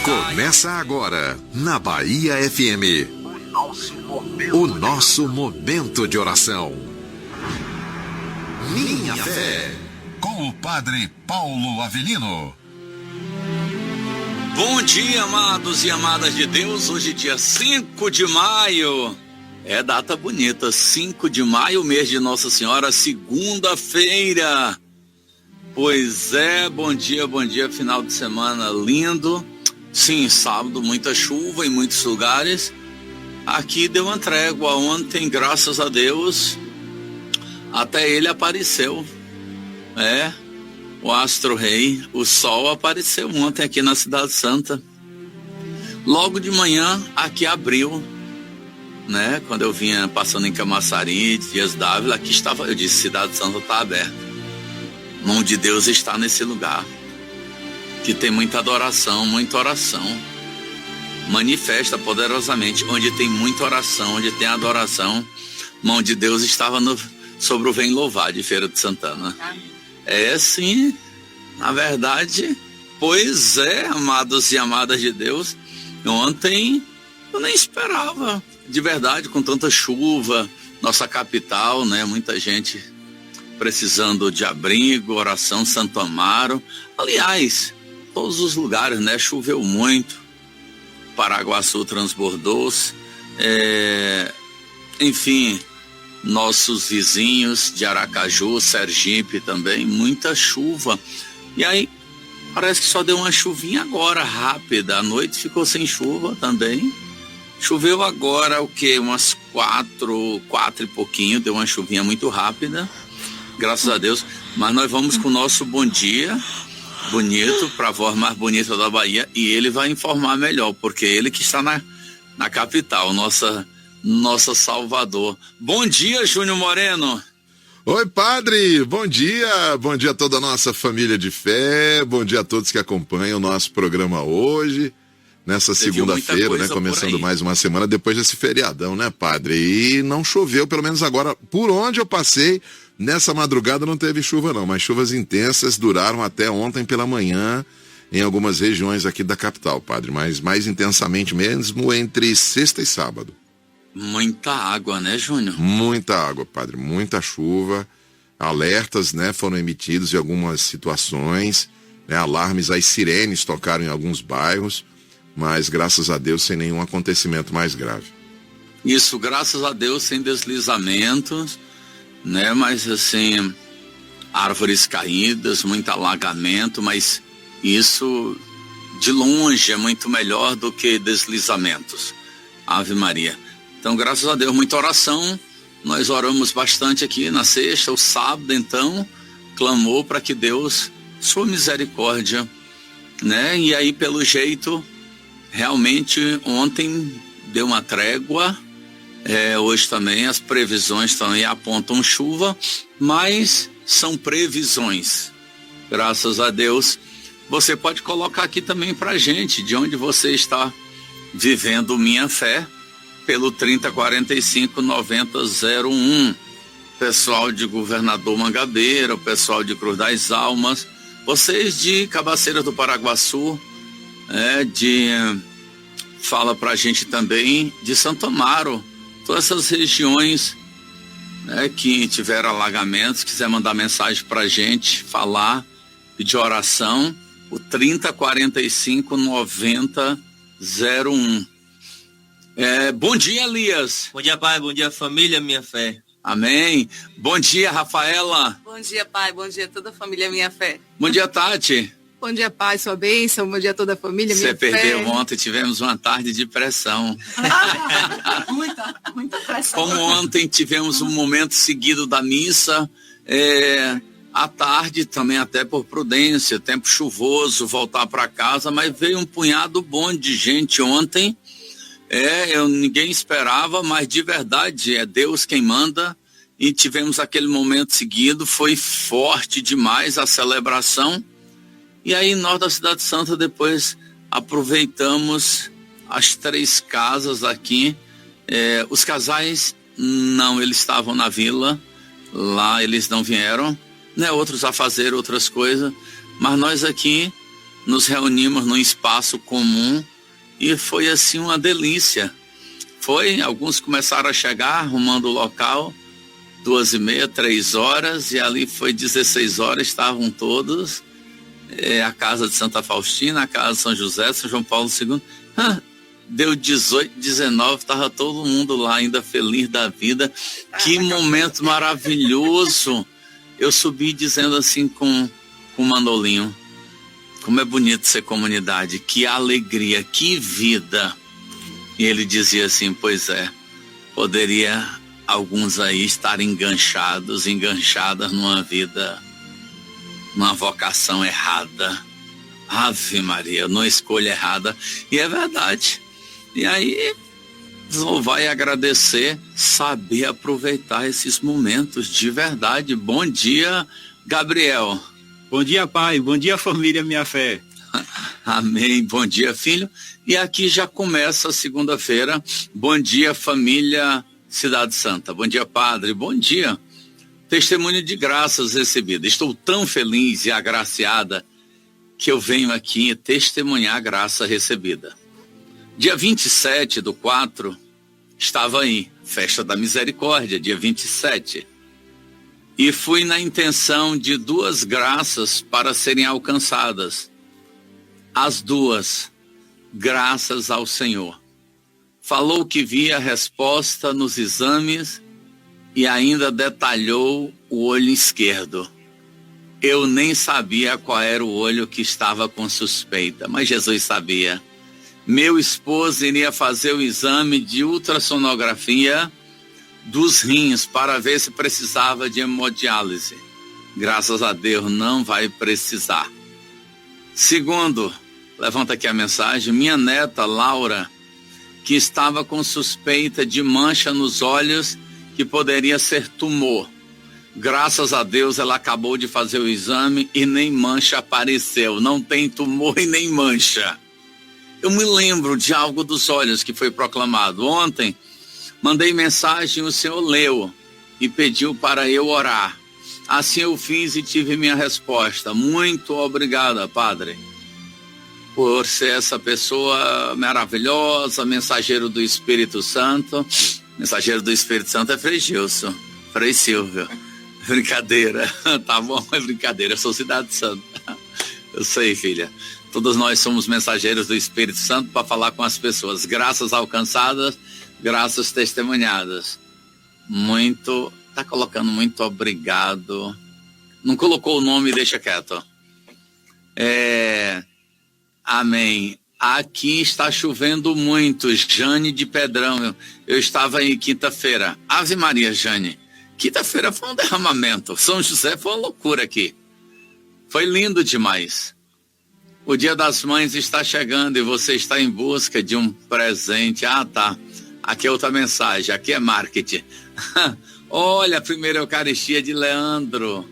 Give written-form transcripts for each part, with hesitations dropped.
Começa agora, na Bahia FM, o nosso momento de oração. Minha Fé, com o Padre Paulo Avelino. Bom dia, amados e amadas de Deus. Hoje, dia 5 de maio. É data bonita, 5 de maio, mês de Nossa Senhora, segunda-feira. Pois é, bom dia, final de semana lindo. Sim, sábado, muita chuva em muitos lugares. Aqui deu uma trégua ontem, graças a Deus. Até ele apareceu. O astro-rei, o sol apareceu ontem aqui na Cidade Santa. Logo de manhã, aqui abriu, né? Quando eu vinha passando em Camaçari, Dias Dávila, aqui estava, eu disse, Cidade Santa está aberta. Mão de Deus está nesse lugar, que tem muita adoração, muita oração. Manifesta poderosamente, onde tem muita oração, onde tem adoração. Mão de Deus estava sobre o Vem Louvar de Feira de Santana. É sim, na verdade, pois é, amados e amadas de Deus. Ontem eu nem esperava, de verdade, com tanta chuva, nossa capital, né? Muita gente precisando de abrigo, oração, Santo Amaro. Aliás, todos os lugares, né? Choveu muito, Paraguaçu transbordou-se, enfim, nossos vizinhos de Aracaju, Sergipe também, muita chuva. E aí, parece que só deu uma chuvinha agora, rápida. À noite ficou sem chuva também. Choveu agora, umas 4 e pouquinho, deu uma chuvinha muito rápida. Graças a Deus. Mas nós vamos com o nosso bom dia, bonito, para a voz mais bonita da Bahia. E ele vai informar melhor, porque ele que está na capital, nossa Salvador. Bom dia, Júnior Moreno. Oi, padre, bom dia a toda a nossa família de fé, bom dia a todos que acompanham o nosso programa hoje, nessa segunda-feira, né, começando mais uma semana depois desse feriadão, né, padre? E não choveu, pelo menos agora, por onde eu passei, nessa madrugada não teve chuva não, mas chuvas intensas duraram até ontem pela manhã, em algumas regiões aqui da capital, padre, mas mais intensamente mesmo entre sexta e sábado. Muita água, né, Júnior? Muita água, padre, muita chuva, alertas, né, foram emitidos em algumas situações, né, alarmes, as sirenes tocaram em alguns bairros, mas graças a Deus sem nenhum acontecimento mais grave. Isso, graças a Deus, sem deslizamentos, né, mas assim, árvores caídas, muito alagamento, mas isso de longe é muito melhor do que deslizamentos. Ave Maria. Então, graças a Deus, muita oração. Nós oramos bastante aqui na sexta, o sábado, então, clamou para que Deus, sua misericórdia, né? E aí, pelo jeito, realmente, ontem deu uma trégua, hoje também as previsões também apontam chuva, mas são previsões. Graças a Deus. Você pode colocar aqui também para a gente, de onde você está vivendo Minha Fé, pelo 3045-9001, pessoal de Governador Mangabeira, o pessoal de Cruz das Almas, vocês de Cabaceira do Paraguaçu, fala pra gente também de Santo Amaro, todas essas regiões, né, que tiveram alagamentos, quiser mandar mensagem pra gente, falar, pedir oração, o 3045-9001. Bom dia, Elias. Bom dia, pai. Bom dia, família Minha Fé. Amém. Bom dia, Rafaela. Bom dia, pai. Bom dia a toda a família Minha Fé. Bom dia, Tati. Bom dia, pai. Sua bênção. Bom dia a toda a família Minha Fé. Você perdeu ontem, tivemos uma tarde de pressão. muita pressão. Como ontem tivemos um momento seguido da missa, à tarde também até por prudência, tempo chuvoso, voltar para casa, mas veio um punhado bom de gente ontem. Ninguém esperava, mas de verdade é Deus quem manda, e tivemos aquele momento seguido, foi forte demais a celebração, e aí nós da Cidade Santa depois aproveitamos as 3 casas aqui, os casais não, eles estavam na vila, lá eles não vieram, né, outros a fazer outras coisas, mas nós aqui nos reunimos num espaço comum e foi assim uma delícia. Alguns começaram a chegar arrumando o local, 2h30, 3h, e ali foi 16h, estavam todos, a casa de Santa Faustina, a casa de São José, São João Paulo II, deu 18, 19, estava todo mundo lá ainda feliz da vida, que momento maravilhoso. Eu subi dizendo assim com o Manolinho, como é bonito ser comunidade, que alegria, que vida. E ele dizia assim, pois é, poderia alguns aí estar enganchadas numa vida, numa vocação errada. Ave Maria, numa escolha errada. E é verdade. E aí, louvar e agradecer, saber aproveitar esses momentos de verdade. Bom dia, Gabriel. Bom dia, pai. Bom dia, família, minha fé. Amém. Bom dia, filho. E aqui já começa a segunda-feira. Bom dia, família Cidade Santa. Bom dia, padre. Bom dia. Testemunho de graças recebidas. Estou tão feliz e agraciada que eu venho aqui testemunhar a graça recebida. Dia 27/4, estava aí, Festa da Misericórdia, dia 27. E fui na intenção de 2 graças para serem alcançadas. As 2, graças ao Senhor. Falou que via a resposta nos exames e ainda detalhou o olho esquerdo. Eu nem sabia qual era o olho que estava com suspeita, mas Jesus sabia. Meu esposo iria fazer o exame de ultrassonografia dos rins para ver se precisava de hemodiálise. Graças a Deus não vai precisar. Segundo, levanta aqui a mensagem, minha neta Laura, que estava com suspeita de mancha nos olhos que poderia ser tumor. Graças a Deus ela acabou de fazer o exame e nem mancha apareceu. Não tem tumor e nem mancha. Eu me lembro de algo dos olhos que foi proclamado. Ontem mandei mensagem, o Senhor leu e pediu para eu orar. Assim eu fiz e tive minha resposta. Muito obrigada, Padre, por ser essa pessoa maravilhosa, mensageiro do Espírito Santo. Mensageiro do Espírito Santo é Frei Gilson, Frei Silvio. Brincadeira, tá bom, é brincadeira, eu sou Cidade Santa. Eu sei, filha. Todos nós somos mensageiros do Espírito Santo para falar com as pessoas. Graças alcançadas, graças testemunhadas. Tá colocando muito obrigado. Não colocou o nome, deixa quieto. Amém. Aqui está chovendo muito, Jane de Pedrão. Eu estava aí quinta-feira. Ave Maria, Jane. Quinta-feira foi um derramamento. São José foi uma loucura aqui. Foi lindo demais. O Dia das Mães está chegando e você está em busca de um presente. Ah, tá. Aqui é outra mensagem. Aqui é marketing. Olha, a primeira Eucaristia de Leandro.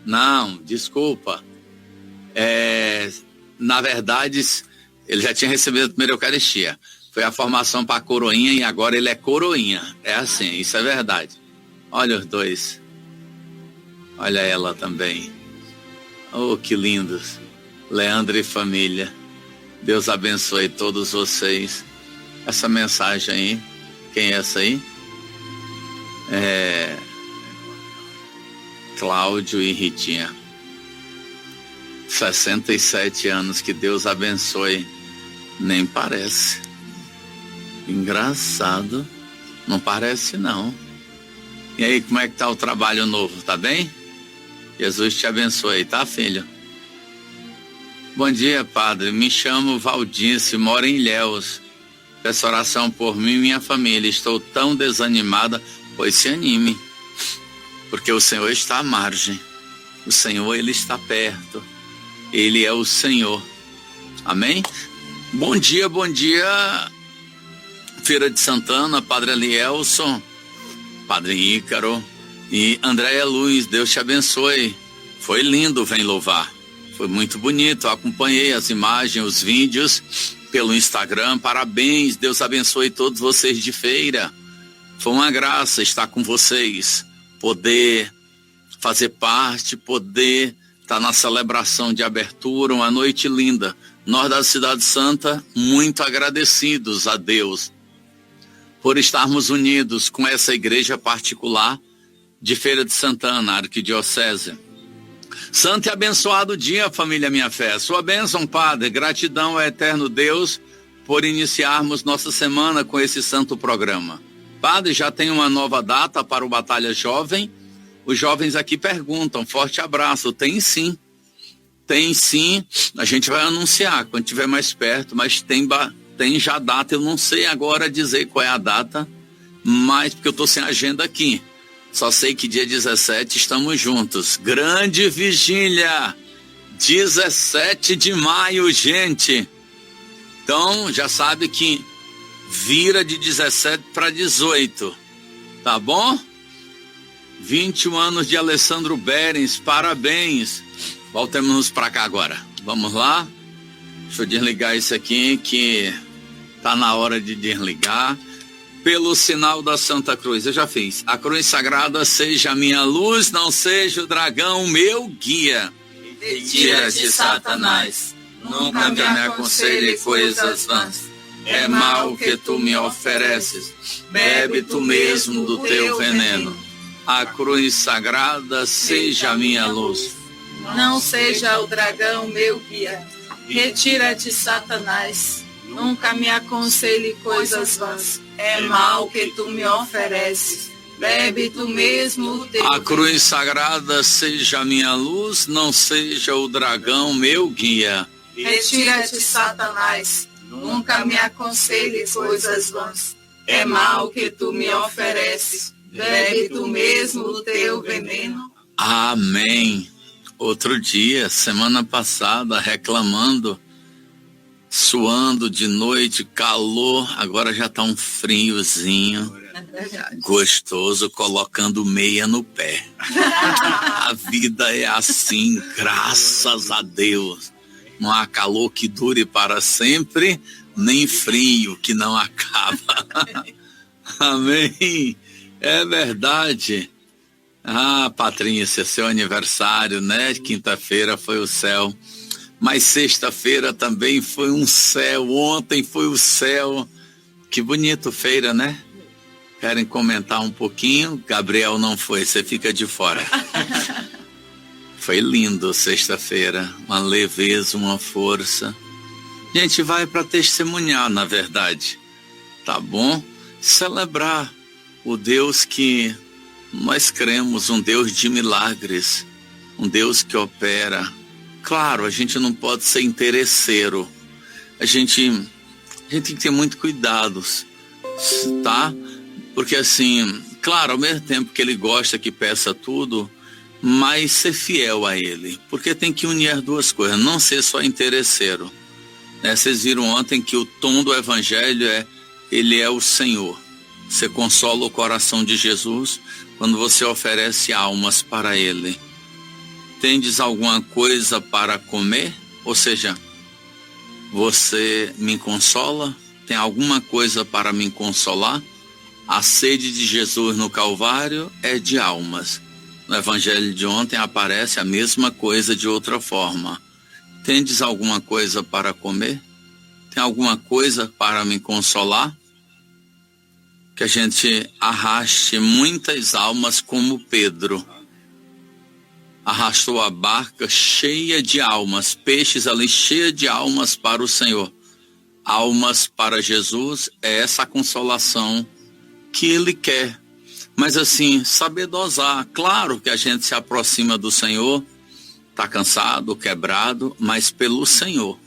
Não, desculpa. Na verdade, ele já tinha recebido a primeira Eucaristia. Foi a formação para a coroinha e agora ele é coroinha. É assim, isso é verdade. Olha os dois. Olha ela também. Oh, que lindos. Leandro e família. Deus abençoe todos vocês. Essa mensagem aí. Quem é essa aí? Cláudio e Ritinha. 67 anos. Que Deus abençoe. Nem parece. Engraçado. Não parece, não. E aí, como é que tá o trabalho novo? Tá bem? Jesus te abençoe, tá, filho? Bom dia, padre. Me chamo Valdice, moro em Ilhéus. Peço oração por mim e minha família. Estou tão desanimada, pois se anime. Porque o Senhor está à margem. O Senhor, Ele está perto. Ele é o Senhor. Amém? Bom dia, Feira de Santana, Padre Elielson, Padre Ícaro e Andréia Luiz, Deus te abençoe. Foi lindo, vem louvar. Foi muito bonito, eu acompanhei as imagens, os vídeos pelo Instagram. Parabéns, Deus abençoe todos vocês de feira. Foi uma graça estar com vocês, poder fazer parte, poder está na celebração de abertura, uma noite linda. Nós da Cidade Santa, muito agradecidos a Deus por estarmos unidos com essa igreja particular de Feira de Santana, arquidiocese. Santo e abençoado dia, família Minha Fé. Sua bênção, Padre. Gratidão ao eterno Deus por iniciarmos nossa semana com esse santo programa. Padre, já tem uma nova data para o Batalha Jovem? Os jovens aqui perguntam. Forte abraço. Tem sim. Tem sim. A gente vai anunciar quando estiver mais perto, mas tem já data. Eu não sei agora dizer qual é a data, mas porque eu estou sem agenda aqui. Só sei que dia 17 estamos juntos. Grande vigília, 17 de maio, gente. Então, já sabe que vira de 17 para 18, tá bom? 21 anos de Alessandro Berens, parabéns. Voltemos para cá agora. Vamos lá? Deixa eu desligar isso aqui, que tá na hora de desligar. Pelo sinal da Santa Cruz, eu já fiz. A cruz sagrada seja a minha luz, não seja o dragão meu guia. Retira-te, Satanás. Nunca me aconselhe coisas vãs. É mal que tu me ofereces. Bebe tu mesmo do teu veneno. A cruz sagrada seja a minha luz. Não seja o dragão meu guia. Retira-te, Satanás. Nunca me aconselhe coisas vãs. É mal que tu me ofereces. Bebe tu mesmo o teu. A cruz sagrada seja a minha luz, não seja o dragão meu guia. Retira-te, Satanás. Nunca me aconselhe coisas vãs. É mal que tu me ofereces. Bebe tu mesmo o teu veneno. Amém. Outro dia, semana passada, reclamando, suando de noite, calor, agora já tá um friozinho, gostoso, colocando meia no pé. A vida é assim, graças a Deus. Não há calor que dure para sempre, nem frio que não acaba. Amém. É verdade. Ah, Patrícia, seu aniversário, né? Quinta-feira foi o céu. Mas sexta-feira também foi um céu, ontem foi o céu. Que bonito feira, né? Querem comentar um pouquinho? Gabriel não foi, você fica de fora. Foi lindo sexta-feira, uma leveza, uma força. A gente vai para testemunhar, na verdade, tá bom? Celebrar o Deus que nós cremos, um Deus de milagres, um Deus que opera. Claro, a gente não pode ser interesseiro. A gente tem que ter muito cuidado, tá? Porque assim, claro, ao mesmo tempo que ele gosta que peça tudo, mas ser fiel a ele. Porque tem que unir as duas coisas, não ser só interesseiro. Vocês viram ontem que o tom do evangelho ele é o Senhor. Você consola o coração de Jesus quando você oferece almas para ele. Tendes alguma coisa para comer? Ou seja, você me consola? Tem alguma coisa para me consolar? A sede de Jesus no Calvário é de almas. No evangelho de ontem aparece a mesma coisa de outra forma. Tendes alguma coisa para comer? Tem alguma coisa para me consolar? Que a gente arraste muitas almas como Pedro. Arrastou a barca cheia de almas, peixes ali cheios de almas para o Senhor. Almas para Jesus é essa consolação que ele quer. Mas assim, saber dosar. Claro que a gente se aproxima do Senhor, está cansado, quebrado, mas pelo Senhor.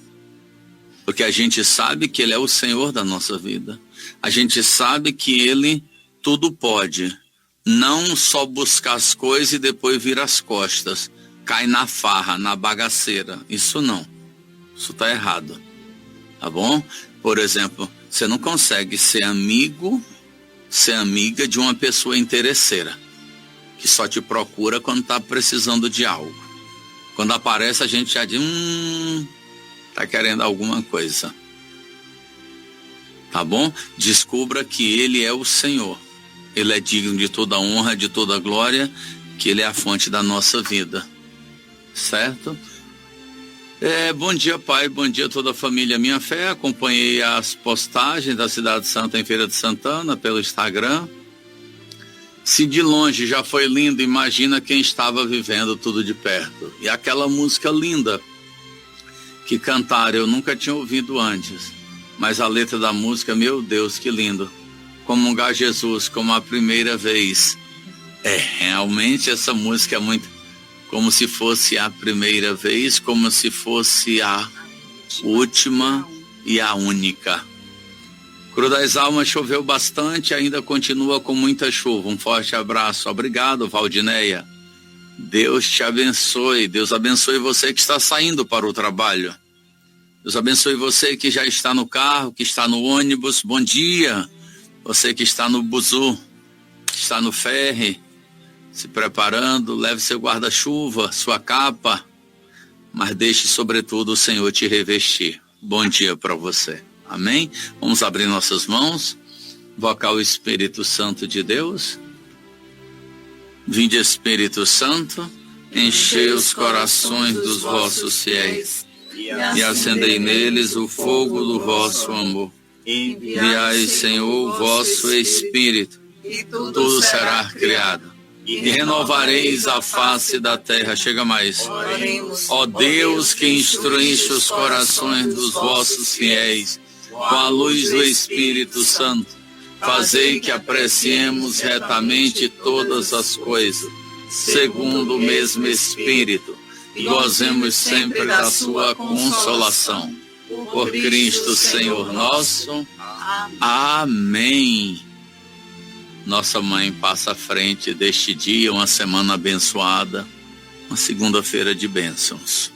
Porque a gente sabe que ele é o Senhor da nossa vida. A gente sabe que ele tudo pode. Não só buscar as coisas e depois vir as costas. Cai na farra, na bagaceira. Isso não. Isso está errado. Tá bom? Por exemplo, você não consegue ser amigo, ser amiga de uma pessoa interesseira. Que só te procura quando está precisando de algo. Quando aparece a gente já diz, tá querendo alguma coisa. Tá bom? Descubra que ele é o Senhor. Ele é digno de toda honra, de toda glória, que ele é a fonte da nossa vida. certo? Bom dia, pai, bom dia a toda a família Minha Fé. Acompanhei as postagens da Cidade Santa em Feira de Santana pelo Instagram. Se de longe já foi lindo, imagina quem estava vivendo tudo de perto. E aquela música linda que cantaram, eu nunca tinha ouvido antes, mas a letra da música, meu Deus, que lindo. Comungar Jesus como a primeira vez. Realmente essa música é muito como se fosse a primeira vez, como se fosse a última e a única. Cruz das Almas choveu bastante, ainda continua com muita chuva. Um forte abraço. Obrigado, Valdineia. Deus te abençoe. Deus abençoe você que está saindo para o trabalho. Deus abençoe você que já está no carro, que está no ônibus. Bom dia. Você que está no buzu, que está no ferry, se preparando, leve seu guarda-chuva, sua capa, mas deixe sobretudo o Senhor te revestir. Bom dia para você. Amém? Vamos abrir nossas mãos, invocar o Espírito Santo de Deus. Vinde, Espírito Santo, enchei os corações dos vossos fiéis e acendei neles o fogo do vosso amor. Enviai, Senhor, o vosso Espírito, e tudo será criado, e renovareis a face da terra. Chega mais. Ó Deus, que instruíste os corações dos vossos fiéis com a luz do Espírito Santo, fazei que apreciemos retamente todas as coisas, segundo o mesmo Espírito, e gozemos sempre da sua consolação. Por Cristo Senhor nosso. Amém. Nossa Mãe passa à frente deste dia, uma semana abençoada, uma segunda-feira de bênçãos.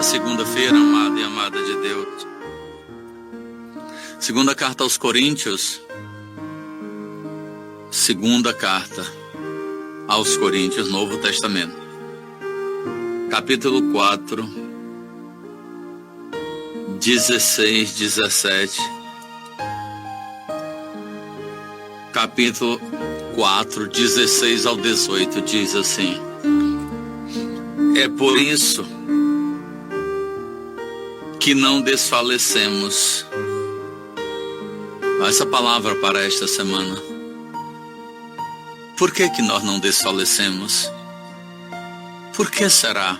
segunda-feira, amado e amada de Deus. Segunda carta aos Coríntios. Segunda carta aos Coríntios, Novo Testamento. Capítulo 4, 16, 17. Capítulo 4, 16 ao 18 diz assim: é por isso que não desfalecemos. Essa palavra para esta semana. Por que nós não desfalecemos? Por que será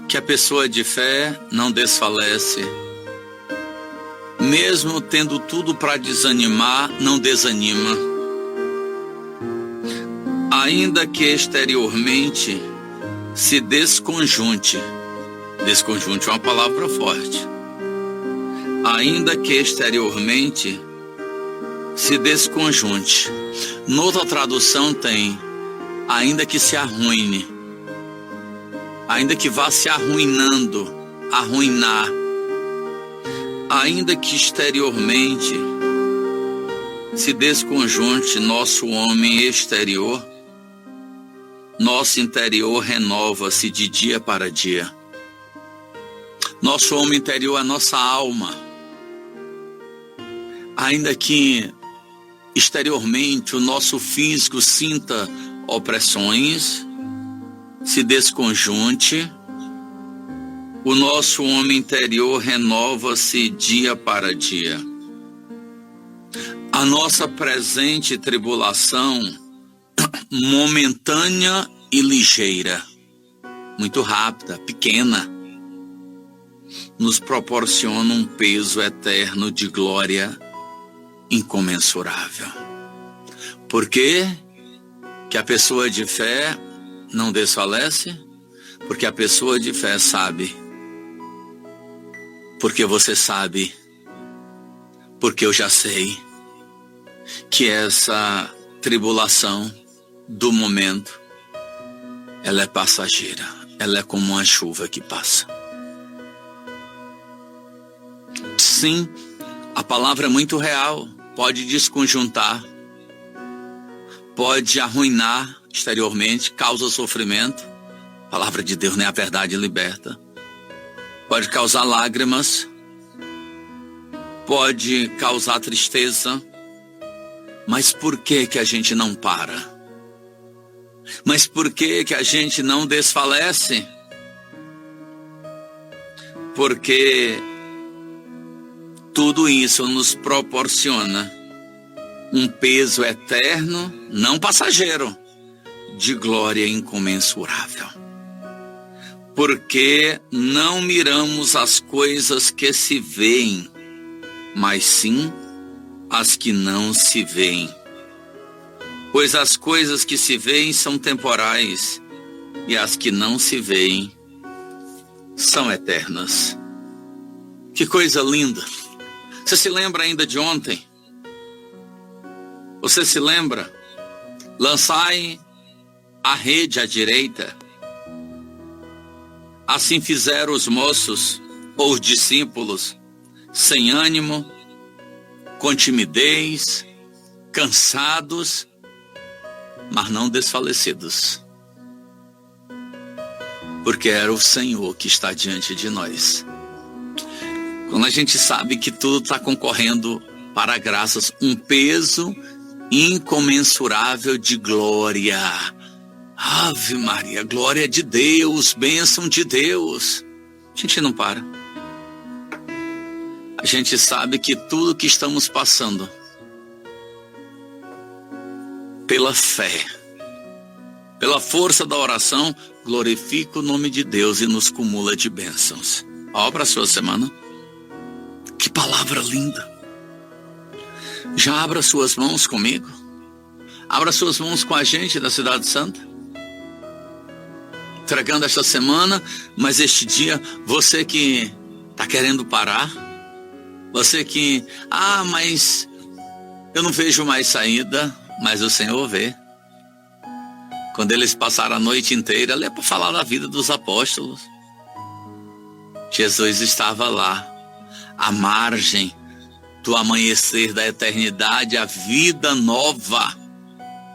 que a pessoa de fé não desfalece? Mesmo tendo tudo para desanimar, não desanima. Ainda que exteriormente se desconjunte. Desconjunte é uma palavra forte. Ainda que exteriormente se desconjunte. Noutra tradução tem, ainda que se arruine. Ainda que vá se arruinando, arruinar. Ainda que exteriormente se desconjunte nosso homem exterior, nosso interior renova-se de dia para dia. Nosso homem interior é a nossa alma. Ainda que exteriormente o nosso físico sinta opressões, se desconjunte, o nosso homem interior renova-se dia para dia. A nossa presente tribulação, momentânea e ligeira, muito rápida, pequena, nos proporciona um peso eterno de glória incomensurável. Por quê que a pessoa de fé não desfalece? Porque a pessoa de fé sabe. Porque você sabe. Porque eu já sei que essa tribulação do momento, ela é passageira. Ela é como uma chuva que passa. Sim, a palavra é muito real. Pode desconjuntar, pode arruinar exteriormente, causa sofrimento. A palavra de Deus, né? A verdade liberta. Pode causar lágrimas, pode causar tristeza. Mas por que a gente não para? Mas por que a gente não desfalece? Porque tudo isso nos proporciona um peso eterno, não passageiro, de glória incomensurável. Porque não miramos as coisas que se veem, mas sim as que não se veem. Pois as coisas que se veem são temporais, e as que não se veem são eternas. Que coisa linda! Você se lembra ainda de ontem? Você se lembra? Lançai a rede à direita. Assim fizeram os moços, ou os discípulos, sem ânimo, com timidez, cansados, mas não desfalecidos. Porque era o Senhor que está diante de nós. Quando a gente sabe que tudo está concorrendo para graças, um peso incomensurável de glória. Ave Maria, glória de Deus, bênção de Deus. A gente não para. A gente sabe que tudo que estamos passando, pela fé, pela força da oração, glorifica o nome de Deus e nos cumula de bênçãos. Ó, para a sua semana. Que palavra linda. Já abra suas mãos comigo. Abra suas mãos com a gente da Cidade Santa. Entregando esta semana, mas este dia, você que está querendo parar, você que, mas eu não vejo mais saída, mas o Senhor vê. Quando eles passaram a noite inteira, ali é para falar da vida dos apóstolos. Jesus estava lá, à margem do amanhecer da eternidade, a vida nova.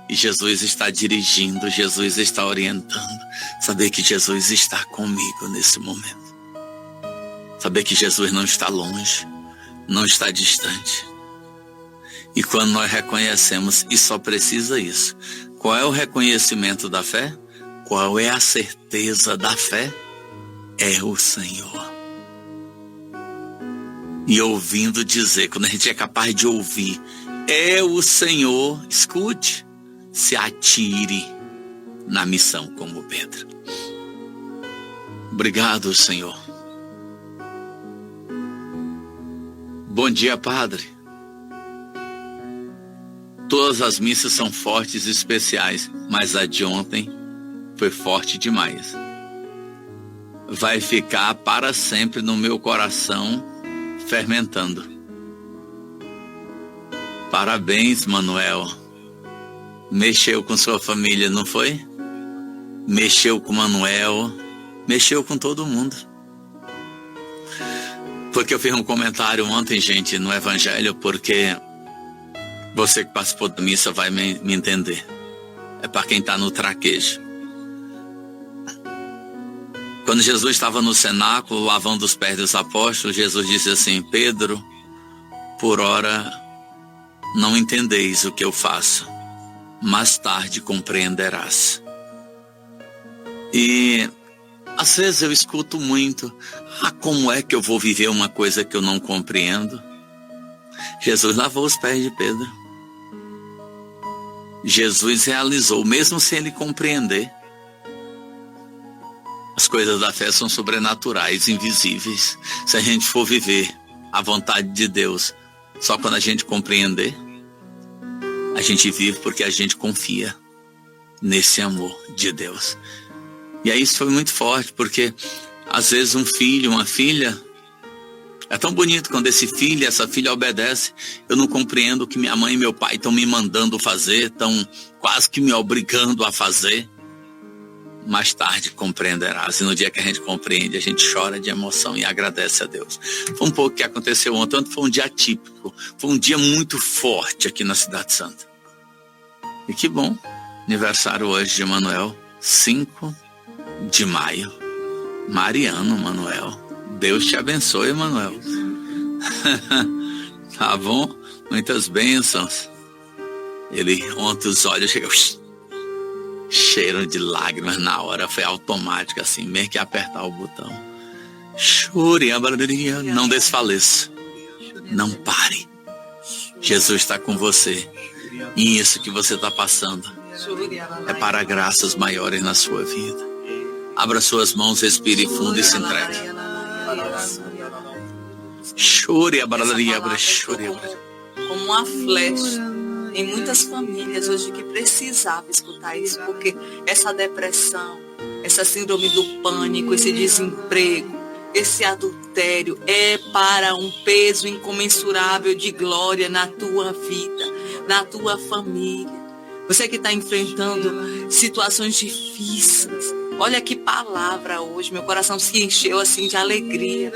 E Jesus está dirigindo, Jesus está orientando. Saber que Jesus está comigo nesse momento. Saber que Jesus não está longe, não está distante. E quando nós reconhecemos, e só precisa isso, qual é o reconhecimento da fé? Qual é a certeza da fé? É o Senhor. E ouvindo dizer, quando a gente é capaz de ouvir, é o Senhor, escute, se atire na missão como Pedro. Obrigado, Senhor. Bom dia, Padre. Todas as missas são fortes e especiais, mas a de ontem foi forte demais. Vai ficar para sempre no meu coração, fermentando. Parabéns, Manuel. Mexeu com sua família, não foi? Mexeu com Manuel, mexeu com todo mundo. Porque eu fiz um comentário ontem, gente, no Evangelho, porque você que participou da missa vai me entender. É para quem está no traquejo. Quando Jesus estava no cenáculo, lavando os pés dos apóstolos, Jesus disse assim: Pedro, por ora não entendeis o que eu faço, mais tarde compreenderás. E às vezes eu escuto muito: como é que eu vou viver uma coisa que eu não compreendo? Jesus lavou os pés de Pedro. Jesus realizou, mesmo sem ele compreender. As coisas da fé são sobrenaturais, invisíveis. Se a gente for viver a vontade de Deus só quando a gente compreender, a gente vive porque a gente confia nesse amor de Deus. E aí isso foi muito forte, porque às vezes um filho, uma filha, é tão bonito quando esse filho, essa filha obedece. Eu não compreendo o que minha mãe e meu pai estão me mandando fazer, estão quase que me obrigando a fazer. Mais tarde compreenderás. E no dia que a gente compreende, a gente chora de emoção e agradece a Deus. Foi um pouco o que aconteceu ontem. Ontem foi um dia atípico, foi um dia muito forte aqui na Cidade Santa. E que bom, aniversário hoje de Manuel, 5 de maio. Mariano, Manuel. Deus te abençoe, Manuel. Tá bom? Muitas bênçãos. Ele, ontem os olhos cheiram de lágrimas na hora. Foi automático assim, mesmo que apertar o botão. Chore, não desfaleça. Não pare. Jesus está com você. E isso que você está passando é para graças maiores na sua vida. Abra suas mãos, respire fundo e se entregue. Chore, como uma flecha em muitas famílias hoje que precisava escutar isso, porque essa depressão, essa síndrome do pânico, esse desemprego, esse adultério é para um peso incomensurável de glória na tua vida, na tua família. Você que está enfrentando situações difíceis, olha que palavra hoje, meu coração se encheu assim de alegria.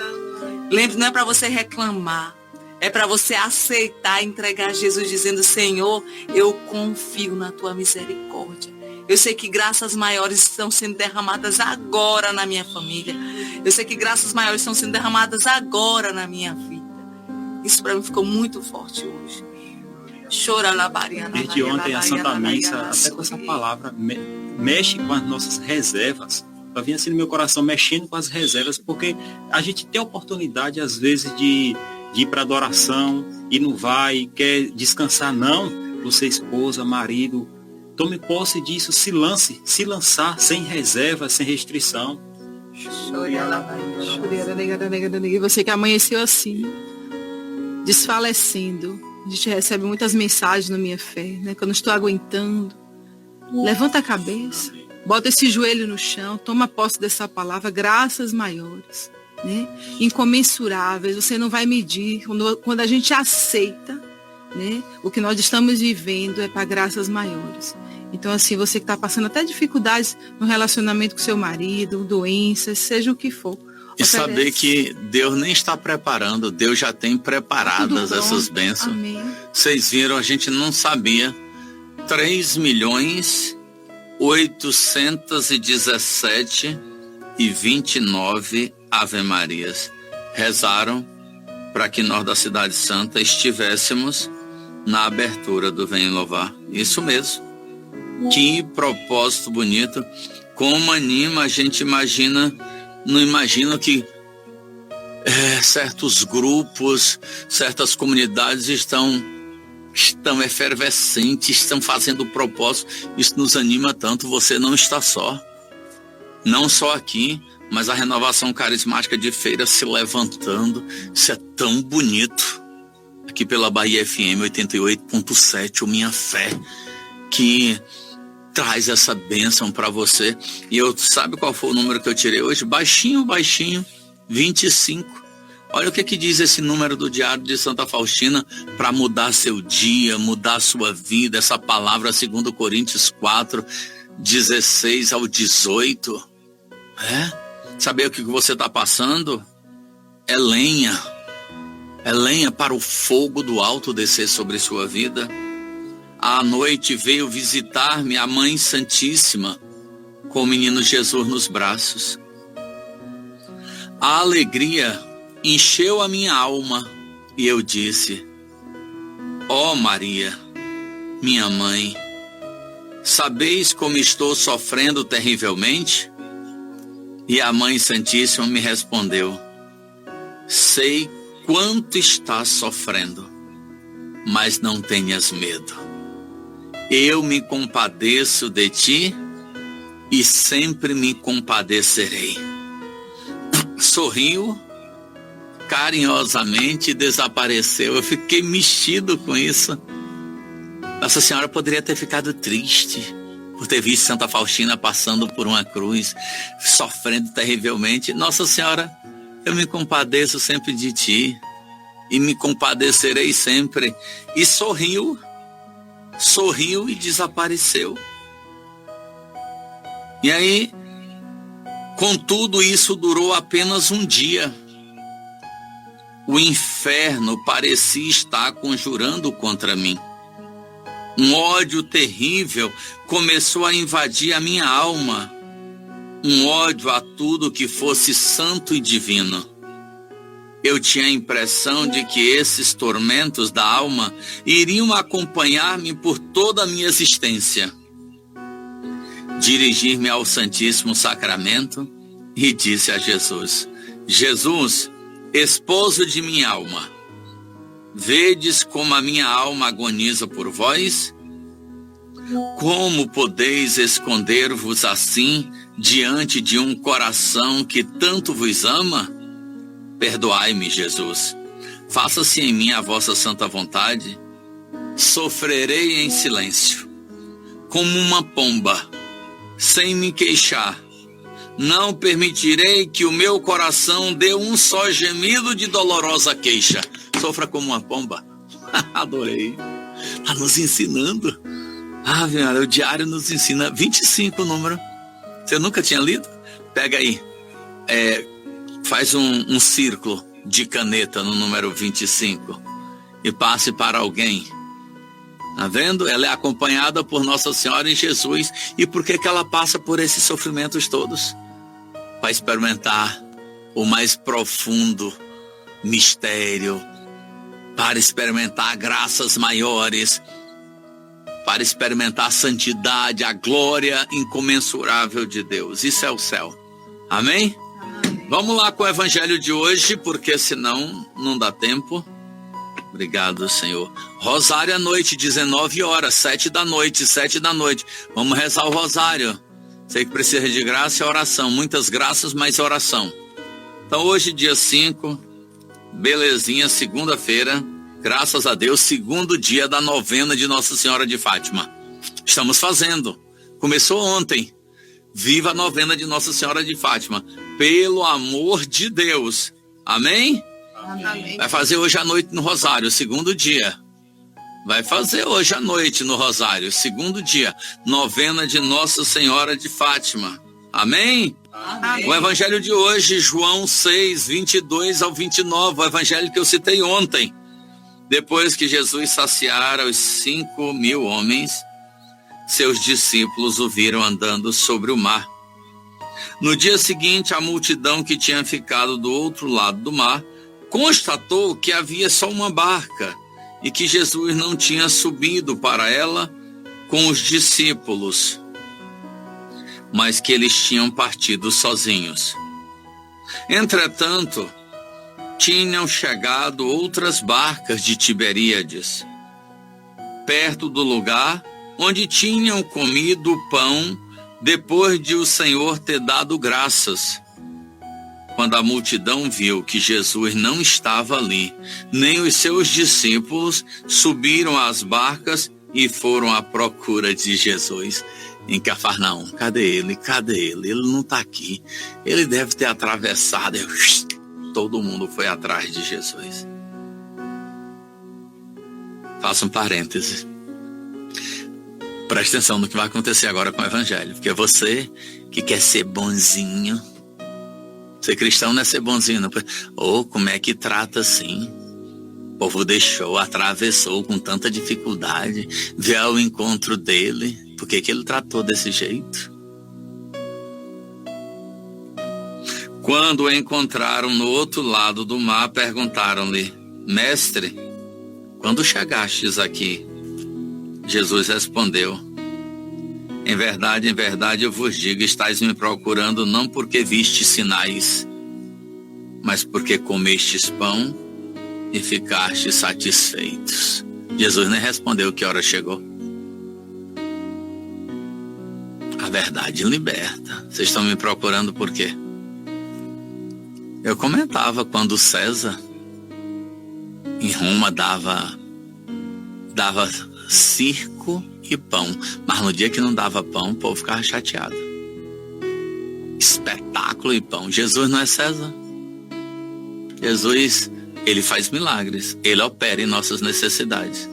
Lembre, não é para você reclamar, é para você aceitar, entregar a Jesus, dizendo: Senhor, eu confio na tua misericórdia. Eu sei que graças maiores estão sendo derramadas agora na minha família. Eu sei que graças maiores estão sendo derramadas agora na minha vida. Isso para mim ficou muito forte hoje. Chora lá, Bariana. Desde ontem a Santa Missa, até com essa palavra, mexe com as nossas reservas. Está vindo assim no meu coração, mexendo com as reservas, porque a gente tem a oportunidade, às vezes, de ir para adoração e não vai, quer descansar. Não, você, esposa, marido, tome posse disso, se lançar sem reserva, sem restrição. Você que amanheceu assim, desfalecendo. A gente recebe muitas mensagens na Minha Fé, né? Que eu não estou aguentando. Levanta a cabeça, bota esse joelho no chão, toma posse dessa palavra, graças maiores, né? Incomensuráveis. Você não vai medir. Quando a gente aceita, né? O que nós estamos vivendo é para graças maiores. Então, assim, você que está passando até dificuldades no relacionamento com seu marido, doenças, seja o que for, E saber que Deus nem está preparando, Deus já tem preparadas essas bênçãos. Amém. Vocês viram, a gente não sabia. 3.817.029 Ave Marias rezaram para que nós da Cidade Santa estivéssemos na abertura do Vem Louvar. Isso mesmo. Que propósito bonito. Como anima, a gente imagina, não imagina que certos grupos, certas comunidades estão efervescentes, estão fazendo propósito. Isso nos anima tanto. Você não está só. Não só aqui, mas a renovação carismática de Feira se levantando. Isso é tão bonito. Aqui pela Bahia FM 88.7, o Minha Fé, que traz essa bênção para você. E sabe qual foi o número que eu tirei hoje? Baixinho, 25. Olha o que diz esse número do Diário de Santa Faustina para mudar seu dia, mudar sua vida. Essa palavra, 2 Coríntios 4, 16 ao 18. Saber o que você está passando? É lenha para o fogo do alto descer sobre sua vida. À noite veio visitar-me a Mãe Santíssima com o menino Jesus nos braços. A alegria encheu a minha alma e eu disse: ó Maria, minha mãe, sabeis como estou sofrendo terrivelmente? E a Mãe Santíssima me respondeu: sei quanto estás sofrendo, mas não tenhas medo. Eu me compadeço de ti e sempre me compadecerei. Sorriu carinhosamente e desapareceu. Eu fiquei mexido com isso. Nossa Senhora poderia ter ficado triste por ter visto Santa Faustina passando por uma cruz, sofrendo terrivelmente. Nossa Senhora, eu me compadeço sempre de ti e me compadecerei sempre. E sorriu e desapareceu. E aí, contudo, isso durou apenas um dia. O inferno parecia estar conjurando contra mim. Um ódio terrível começou a invadir a minha alma. Um ódio a tudo que fosse santo e divino. Eu tinha a impressão de que esses tormentos da alma iriam acompanhar-me por toda a minha existência. Dirigi-me ao Santíssimo Sacramento e disse a Jesus: Jesus, esposo de minha alma, vedes como a minha alma agoniza por vós? Como podeis esconder-vos assim diante de um coração que tanto vos ama? Perdoai-me, Jesus. Faça-se em mim a vossa santa vontade. Sofrerei em silêncio, como uma pomba, sem me queixar. Não permitirei que o meu coração dê um só gemido de dolorosa queixa. Sofra como uma pomba. Adorei. Está nos ensinando. Ave Maria, o diário nos ensina. 25 o número. Você nunca tinha lido? Pega aí. Faz um círculo de caneta no número 25 e passe para alguém. Tá vendo? Ela é acompanhada por Nossa Senhora e Jesus. E por que ela passa por esses sofrimentos todos? Para experimentar o mais profundo mistério, para experimentar graças maiores, para experimentar a santidade, a glória incomensurável de Deus. Isso é o céu. Amém? Vamos lá com o evangelho de hoje, porque senão não dá tempo. Obrigado, Senhor. Rosário à noite, 19 horas, 7 da noite. Vamos rezar o rosário. Sei que precisa de graça e oração. Muitas graças, mas oração. Então hoje, dia 5, belezinha, segunda-feira. Graças a Deus, segundo dia da novena de Nossa Senhora de Fátima. Estamos fazendo. Começou ontem. Viva a novena de Nossa Senhora de Fátima. Pelo amor de Deus. Amém? Amém. Vai fazer hoje à noite no Rosário, segundo dia. Vai fazer hoje à noite no Rosário, segundo dia. Novena de Nossa Senhora de Fátima. Amém? Amém. O evangelho de hoje, João 6, 22 ao 29, o evangelho que eu citei ontem. Depois que Jesus saciara os 5.000 homens, seus discípulos o viram andando sobre o mar. No dia seguinte, a multidão que tinha ficado do outro lado do mar constatou que havia só uma barca e que Jesus não tinha subido para ela com os discípulos, mas que eles tinham partido sozinhos. Entretanto, tinham chegado outras barcas de Tiberíades, perto do lugar onde tinham comido o pão depois de o Senhor ter dado graças. Quando a multidão viu que Jesus não estava ali, nem os seus discípulos, subiram às barcas e foram à procura de Jesus em Cafarnaum. Cadê ele? Cadê ele? Ele não está aqui. Ele deve ter atravessado. Todo mundo foi atrás de Jesus. Faça um parêntese. Preste atenção no que vai acontecer agora com o evangelho. Porque você que quer ser bonzinho, ser cristão não é ser bonzinho, não. Como é que trata assim? O povo deixou, atravessou com tanta dificuldade, veio ao encontro dele. Por que ele tratou desse jeito? Quando o encontraram no outro lado do mar, perguntaram-lhe: Mestre, quando chegastes aqui? Jesus respondeu: em verdade, eu vos digo, estáis me procurando não porque vistes sinais, mas porque comestes pão e ficastes satisfeitos. Jesus nem respondeu que hora chegou. A verdade liberta. Vocês estão me procurando por quê? Eu comentava quando César em Roma dava circo e pão, mas no dia que não dava pão, o povo ficava chateado. Espetáculo e pão. Jesus não é César. Jesus, ele faz milagres, ele opera em nossas necessidades,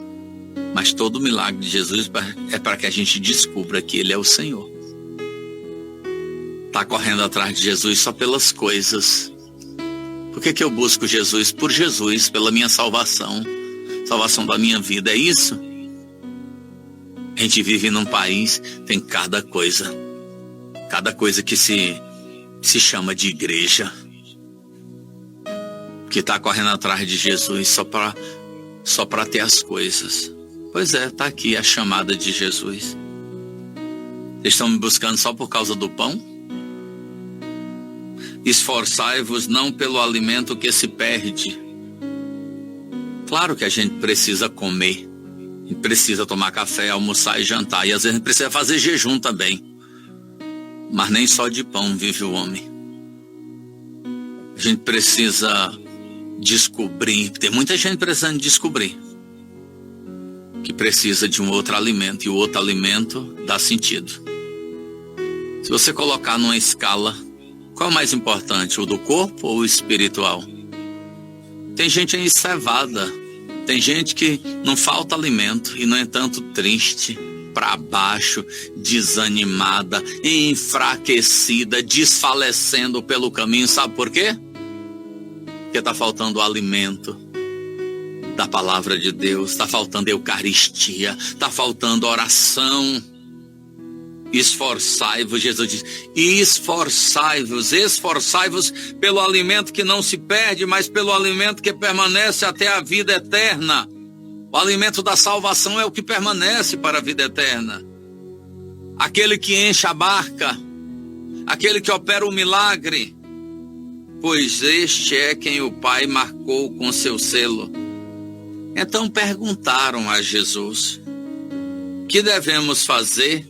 mas todo milagre de Jesus é para que a gente descubra que ele é o Senhor. Tá correndo atrás de Jesus só pelas coisas. Por que eu busco Jesus? Por Jesus, pela minha salvação da minha vida, é isso? A gente vive num país, tem cada coisa que se chama de igreja, que está correndo atrás de Jesus só para ter as coisas. Pois é, está aqui a chamada de Jesus. Vocês estão me buscando só por causa do pão? Esforçai-vos não pelo alimento que se perde. Claro que a gente precisa comer, a gente precisa tomar café, almoçar e jantar, e às vezes a gente precisa fazer jejum também. Mas nem só de pão vive o homem. A gente precisa descobrir, tem muita gente precisando descobrir que precisa de um outro alimento, e o outro alimento dá sentido. Se você colocar numa escala, qual é o mais importante, o do corpo ou o espiritual? Tem gente encevada, tem gente que não falta alimento e, no entanto, triste, para baixo, desanimada, enfraquecida, desfalecendo pelo caminho. Sabe por quê? Porque está faltando o alimento da palavra de Deus, está faltando Eucaristia, está faltando oração. Esforçai-vos, Jesus diz, esforçai-vos pelo alimento que não se perde, mas pelo alimento que permanece até a vida eterna. O alimento da salvação é o que permanece para a vida eterna. Aquele que enche a barca, aquele que opera o milagre, pois este é quem o Pai marcou com seu selo. Então perguntaram a Jesus: que devemos fazer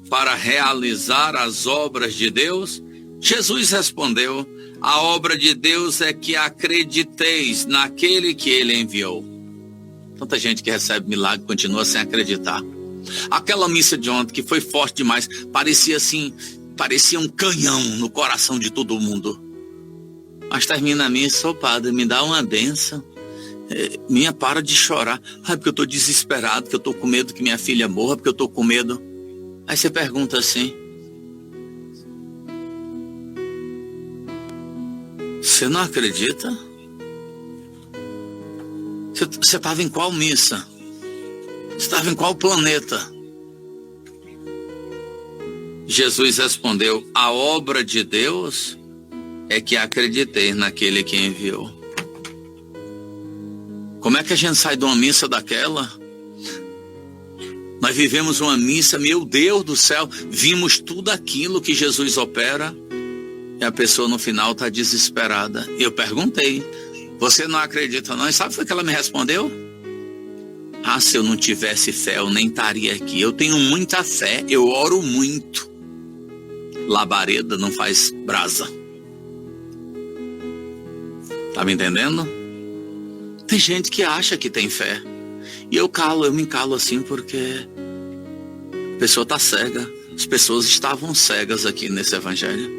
para realizar as obras de Deus? Jesus respondeu: a obra de Deus é que acrediteis naquele que ele enviou. Tanta gente que recebe milagre continua sem acreditar. Aquela missa de ontem que foi forte demais, parecia um canhão no coração de todo mundo. Mas termina a missa: ô padre, me dá uma bênção. Minha, para de chorar. Porque eu estou desesperado, porque eu estou com medo que minha filha morra, porque eu estou com medo. Aí você pergunta assim: Você não acredita? Você estava em qual missa? Você estava em qual planeta? Jesus respondeu: a obra de Deus é que acreditei naquele que enviou. Como é que a gente sai de uma missa daquela? Nós vivemos uma missa, meu Deus do céu, vimos tudo aquilo que Jesus opera e a pessoa no final está desesperada. E eu perguntei: você não acredita não? E sabe o que ela me respondeu? Ah, se eu não tivesse fé, eu nem estaria aqui. Eu tenho muita fé, eu oro muito. Labareda não faz brasa. Tá me entendendo? Tem gente que acha que tem fé. E eu me encalo assim porque a pessoa tá cega. As pessoas estavam cegas aqui nesse evangelho.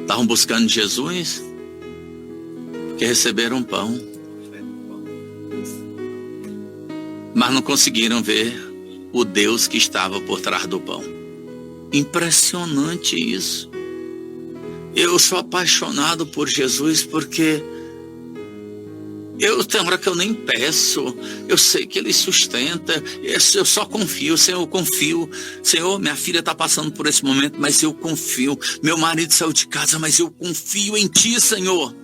Estavam buscando Jesus porque receberam pão. Mas não conseguiram ver o Deus que estava por trás do pão. Impressionante isso. Eu sou apaixonado por Jesus porque tem hora que eu nem peço. Eu sei que Ele sustenta. Eu só confio. Senhor, eu confio. Senhor, minha filha está passando por esse momento, mas eu confio. Meu marido saiu de casa, mas eu confio em Ti, Senhor.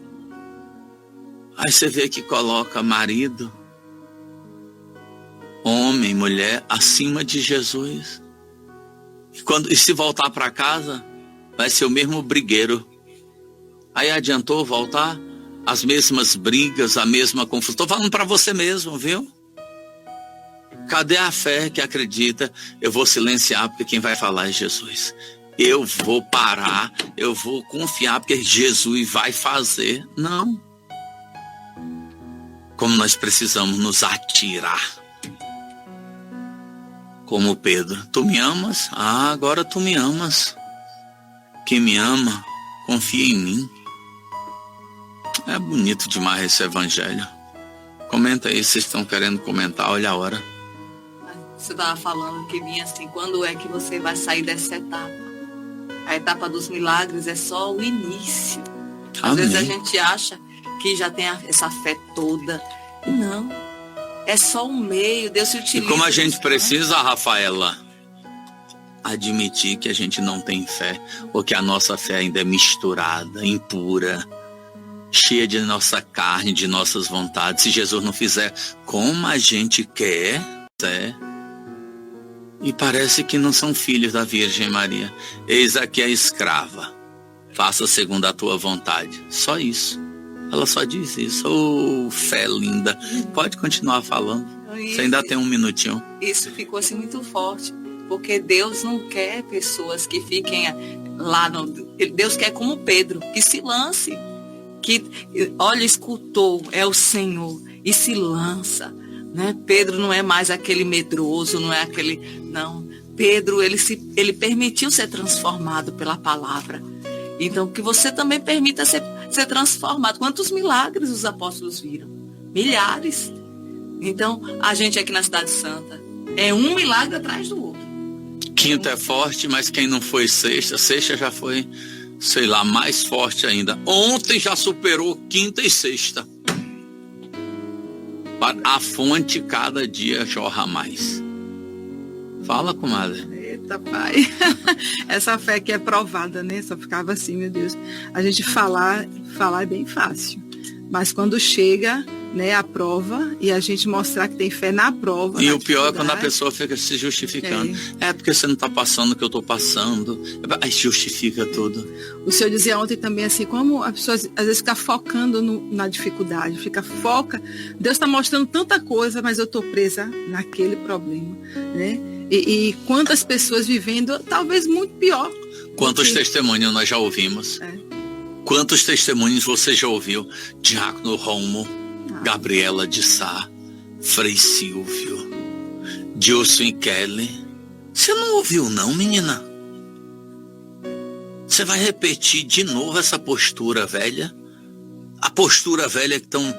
Aí você vê que coloca marido, homem, mulher, acima de Jesus. E se voltar para casa, vai ser o mesmo brigueiro. Aí adiantou voltar? As mesmas brigas, a mesma confusão. Estou falando para você mesmo, viu? Cadê a fé que acredita? Eu vou silenciar porque quem vai falar é Jesus. Eu vou parar, eu vou confiar porque Jesus vai fazer. Não. Como nós precisamos nos atirar. Como Pedro. Tu me amas? Ah, agora tu me amas. Quem me ama, confia em mim. É bonito demais esse evangelho. Comenta aí, vocês estão querendo comentar, olha a hora. Você estava falando que vinha assim, quando é que você vai sair dessa etapa? A etapa dos milagres é só o início. Às vezes a gente acha que já tem essa fé toda. E não. É só um meio, Deus se utiliza. E como a gente precisa, Rafaela, admitir que a gente não tem fé, ou que a nossa fé ainda é misturada, impura, cheia de nossa carne, de nossas vontades. Se Jesus não fizer como a gente quer, e parece que não são filhos da Virgem Maria. Eis aqui a escrava, faça segundo a tua vontade. Só isso. Ela só diz isso. Oh, fé linda. Pode continuar falando. Você ainda tem um minutinho. Isso ficou assim muito forte. Porque Deus não quer pessoas que fiquem lá. Deus quer como Pedro, que se lance. Que, olha, escutou, é o Senhor. E se lança. Né? Pedro não é mais aquele medroso, não é aquele... Não. Pedro, ele permitiu ser transformado pela palavra. Então, que você também permita ser transformado. Quantos milagres os apóstolos viram? Milhares. Então, a gente aqui na Cidade Santa é um milagre atrás do outro. Quinta é forte, mas quem não foi sexta já foi, sei lá, mais forte ainda. Ontem já superou quinta e sexta. A fonte cada dia jorra mais. Fala, comadre. Eita, pai. Essa fé que é provada, né? Só ficava assim, meu Deus. A gente falar é bem fácil. Mas quando chega, né, a prova, e a gente mostrar que tem fé na prova. E o pior é quando a pessoa fica se justificando. É porque você não está passando o que eu estou passando. Aí justifica tudo. O senhor dizia ontem também assim, como a pessoa às vezes fica focando na dificuldade, foca. Deus está mostrando tanta coisa, mas eu estou presa naquele problema, né? E quantas pessoas vivendo, talvez muito pior. Quantos testemunhos nós já ouvimos? Quantos testemunhos você já ouviu? Diácono Romo, Gabriela de Sá, Frei Silvio, Dilson e Kelly. Você não ouviu não, menina? Você vai repetir de novo essa postura velha? A postura velha que estão...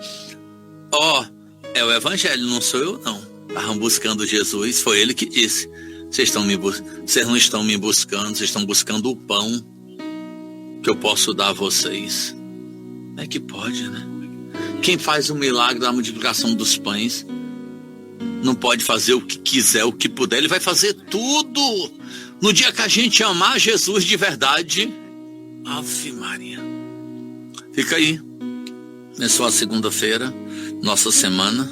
é o evangelho, não sou eu não. Estavam buscando Jesus, foi Ele que disse. Vocês não estão me buscando, vocês estão buscando o pão que eu posso dar a vocês. É que pode, né? Quem faz o milagre da multiplicação dos pães não pode fazer o que quiser, o que puder. Ele vai fazer tudo. No dia que a gente amar Jesus de verdade, Ave Maria. Fica aí. Começou a segunda-feira, nossa semana.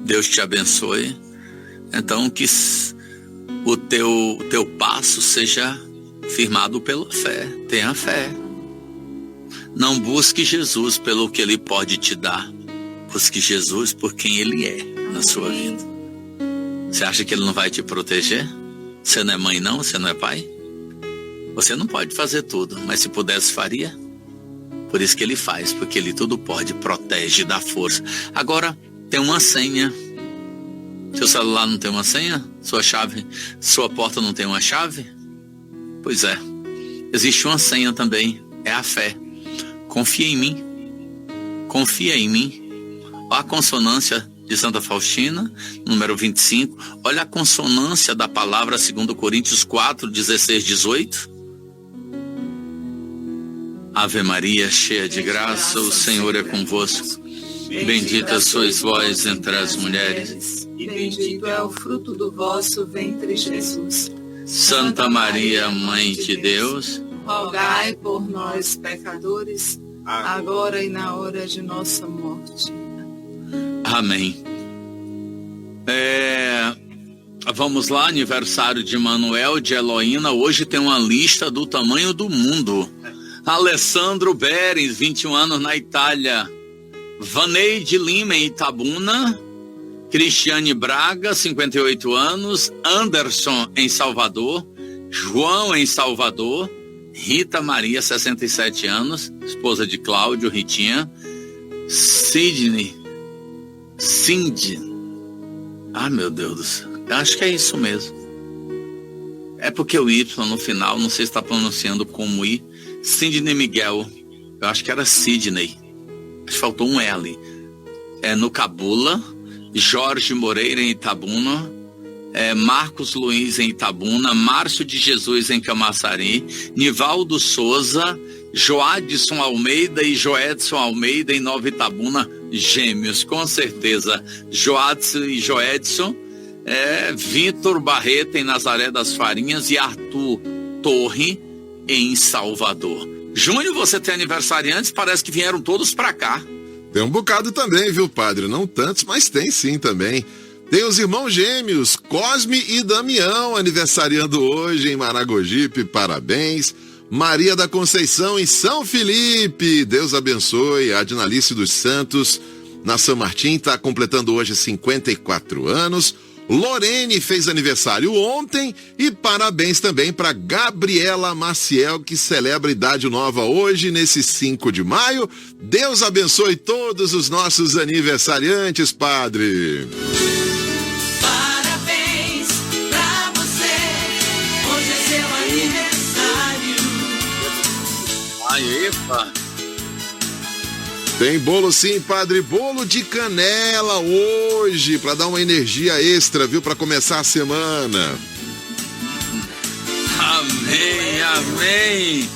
Deus te abençoe. Então que o teu passo seja firmado pela fé. Tenha fé. Não busque Jesus pelo que Ele pode te dar. Busque Jesus por quem Ele é na sua vida. Você acha que Ele não vai te proteger? Você não é mãe não? Você não é pai? Você não pode fazer tudo, mas se pudesse faria. Por isso que Ele faz, porque Ele tudo pode, protege, dá força. Agora, tem uma senha. Seu celular não tem uma senha? Sua porta não tem uma chave? Pois é. Existe uma senha também, é a fé. Confia em mim. Confia em mim. Olha a consonância de Santa Faustina, número 25. Olha a consonância da palavra 2 Coríntios 4, 16, 18. Ave Maria, cheia de graça, o Senhor é convosco. Bendita sois vós entre as mulheres. E bendito é o fruto do vosso ventre, Jesus. Santa Maria, Mãe de Deus, rogai por nós, pecadores, agora e na hora de nossa morte. Amém. Vamos lá, aniversário de Manuel, de Heloína. Hoje tem uma lista do tamanho do mundo. Alessandro Berens, 21 anos, na Itália. Vaneide Lima, em Itabuna. Cristiane Braga, 58 anos. Anderson, em Salvador. João, em Salvador. Rita Maria, 67 anos, esposa de Cláudio, Ritinha. Cindy. Ah, meu Deus do céu. Eu acho que é isso mesmo. É porque o Y no final, não sei se está pronunciando como I. Sidney Miguel. Eu acho que era Sidney. Acho que faltou um L. No Cabula. Jorge Moreira, em Itabuna. Marcos Luiz, em Itabuna. Márcio de Jesus, em Camaçari. Nivaldo Souza. Joadson Almeida e Joedson Almeida, em Nova Itabuna. Gêmeos, com certeza. Joadson e Joedson. Vitor Barreto, em Nazaré das Farinhas. E Arthur Torre, em Salvador. Júnior, você tem aniversariantes? Parece que vieram todos pra cá. Tem um bocado também, viu, padre? Não tantos, mas tem sim também. Tem os irmãos gêmeos, Cosme e Damião, aniversariando hoje em Maragogipe, parabéns. Maria da Conceição, em São Felipe, Deus abençoe. A Adinalice dos Santos, na São Martim, está completando hoje 54 anos. Lorene fez aniversário ontem e parabéns também para Gabriela Maciel, que celebra idade nova hoje, nesse 5 de maio. Deus abençoe todos os nossos aniversariantes, padre. Parabéns pra você, hoje é seu aniversário. Aí, epa. Tem bolo sim, padre, bolo de canela hoje, para dar uma energia extra, viu, para começar a semana. Amém, amém.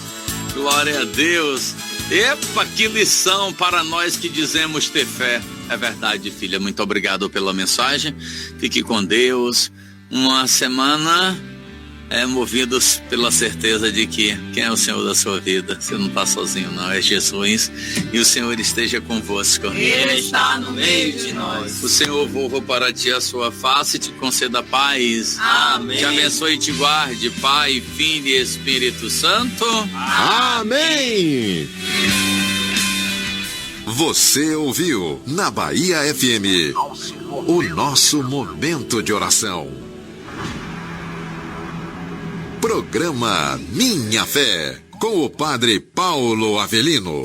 Glória a Deus. Epa, que lição para nós que dizemos ter fé. É verdade, filha, muito obrigado pela mensagem. Fique com Deus. Uma semana movidos pela certeza de que quem é o Senhor da sua vida. Você não está sozinho, não, é Jesus, e o Senhor esteja convosco. Ele está no meio de nós. O Senhor volva para ti a sua face e te conceda paz. Amém. Te abençoe e te guarde, Pai, Filho e Espírito Santo. Amém. Você ouviu na Bahia FM o nosso momento de oração. Programa Minha Fé, com o Padre Paulo Avelino.